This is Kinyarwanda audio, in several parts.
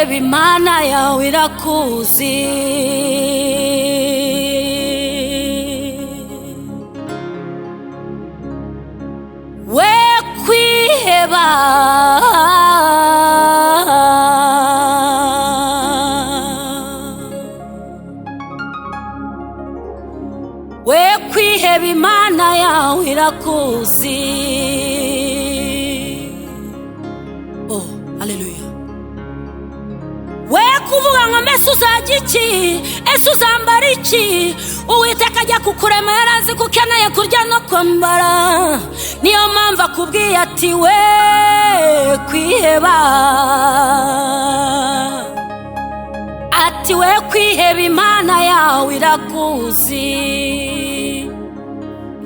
kwiheba Imana yawe irakuzi. We kwiheba Imana yawe irakuzi. Oh, haleluya. We kuvuga ngo mbese uzajya iki, ese uzambara iki? Uwiteka ajya kukurema yarazi ko ukeneye kurya no kwambara, niyo mpamvu akubwiye ati we kwiheba, ati we kwiheba Imana yawe irakuzi.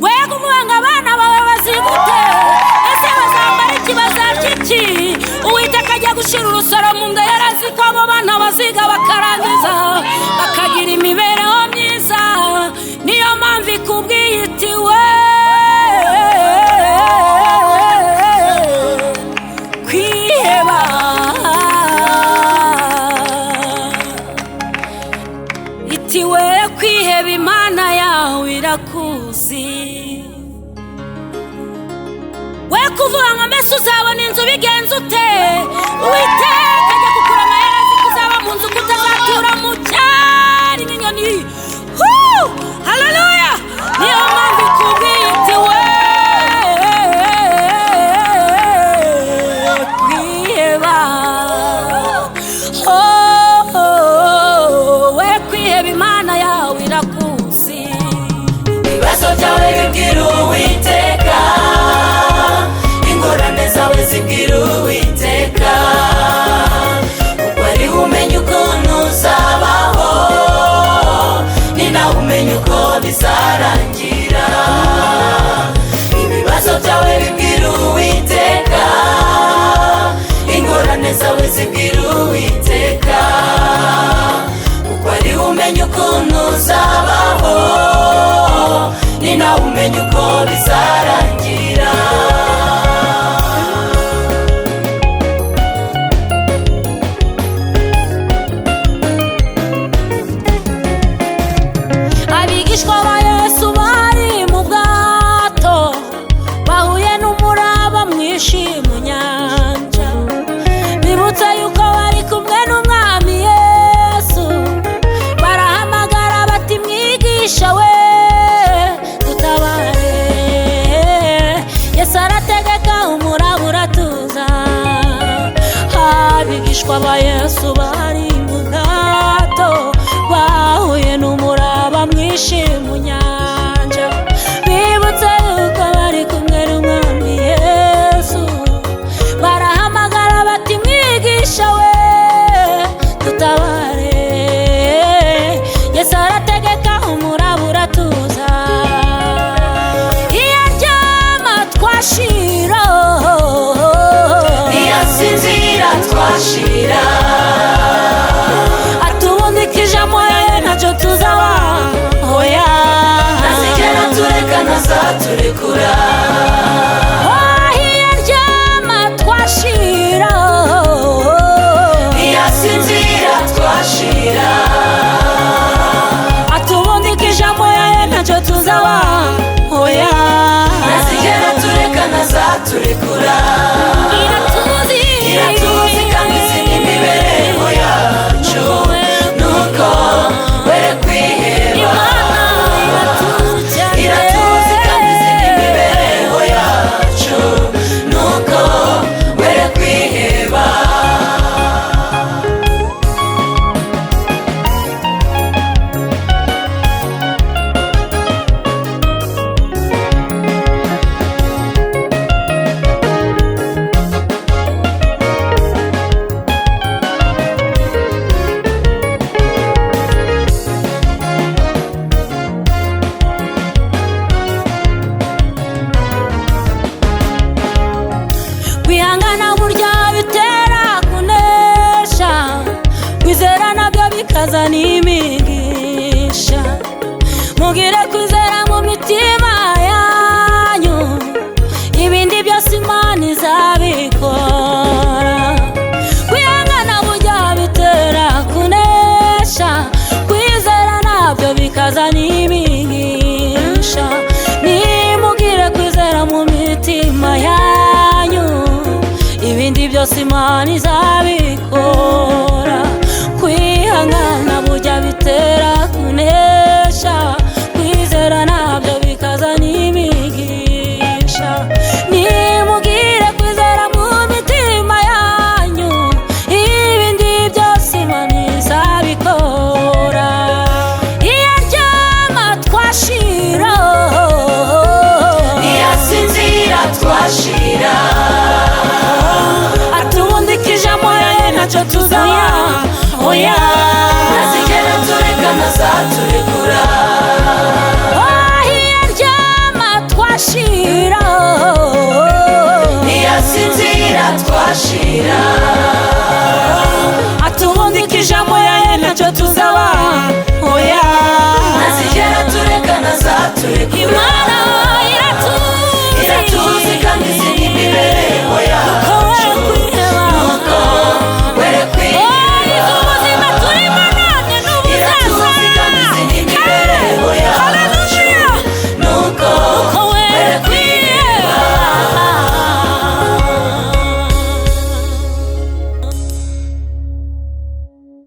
We kumuhanga abana bawe bazigute, ese bazambara iki, bazarya iki? Uwiteka ajya gushira urusoro mu nda yarazi ko abo bana baziga bakarangiza bakagira imibereho myiza, niyo mpamvu ikubwiye iti we kwiheba, iti we kwiheba Imana yawe irakuzi. We kuvuga ngo mbese uzabona inzu bigenze ute? Uwiteka ajya kukurema yarazi ko uzaba mu nzu kutazatura mu cyari n'inyoni. Haleluya. Niyo mpamvu ikubwiye iti we kwiheba, we kwiheba Imana yawe irakuzi. Ibibazo byawe bibwira Uwiteka, ingorane zawe zibwira Uwiteka, kuko ari umenya ukuntu uzabaho, ni nawe umenya uko bizarangira. Ibibazo byawe bibwira Uwiteka, ingorane zawe zibwira Uwiteka, kuko ari umenya ukuntu uzabaho, ni nawe umenya uko bizarangira. Abigishwa ba Yesu bari mu bwato, bahuye n'umuraba mwinshi mu nyanja, bibutsa yuko bari kumwe n'Umwami Yesu, barahamagara bati mwigisha we dutabare. Yesu arategeka umuraba uratuza. Abigishwa ba Yesu bari mu bwato, bahuye n'umuraba mwinshi mu nyanja, bibutse yuko bari kumwe n'Umwami Yesu, barahamagara bati mwigisha we dutabare. Yesu arategeka umuraba uratuza. Iyo aryama twashira, iyo asinzira twashira, atubundikije amoya ntacyo tuzaba, hoya ntazigera tureka ntazaturekura. Iyo aryama twashira, iyo asinzira twashira, atubundikije amoya ntacyo tuzaba, hoya ntazigera tureka ntazaturekura. Iratuzi kandi izi n'imibereho yacu, nuko were kwiheba. Iratuzi kandi izi n'imibereho yacu, nuko were kwiheba. kwihangana burya bitera kunesha, kwizera nabyo bikazana imigisha. Mugire kwizera mu mitima yanyu, ibindi byose Imana izabikora. Kwihangana burya bitera byose Imana izabikora. Kwihangana burya bitera kunesha, kwizera nabyo bikazana imigisha. Nimugire kwizera mu mitima yanyu, ibindi byose Imana izabikora. Iyo aryama twashira, iyo asinzira twashira, atubundikije amoya ntacyo tuzaba. Oya, ntazigera tureka ntazaturekura. iyo aryama twashira, iyo asinzira twashira.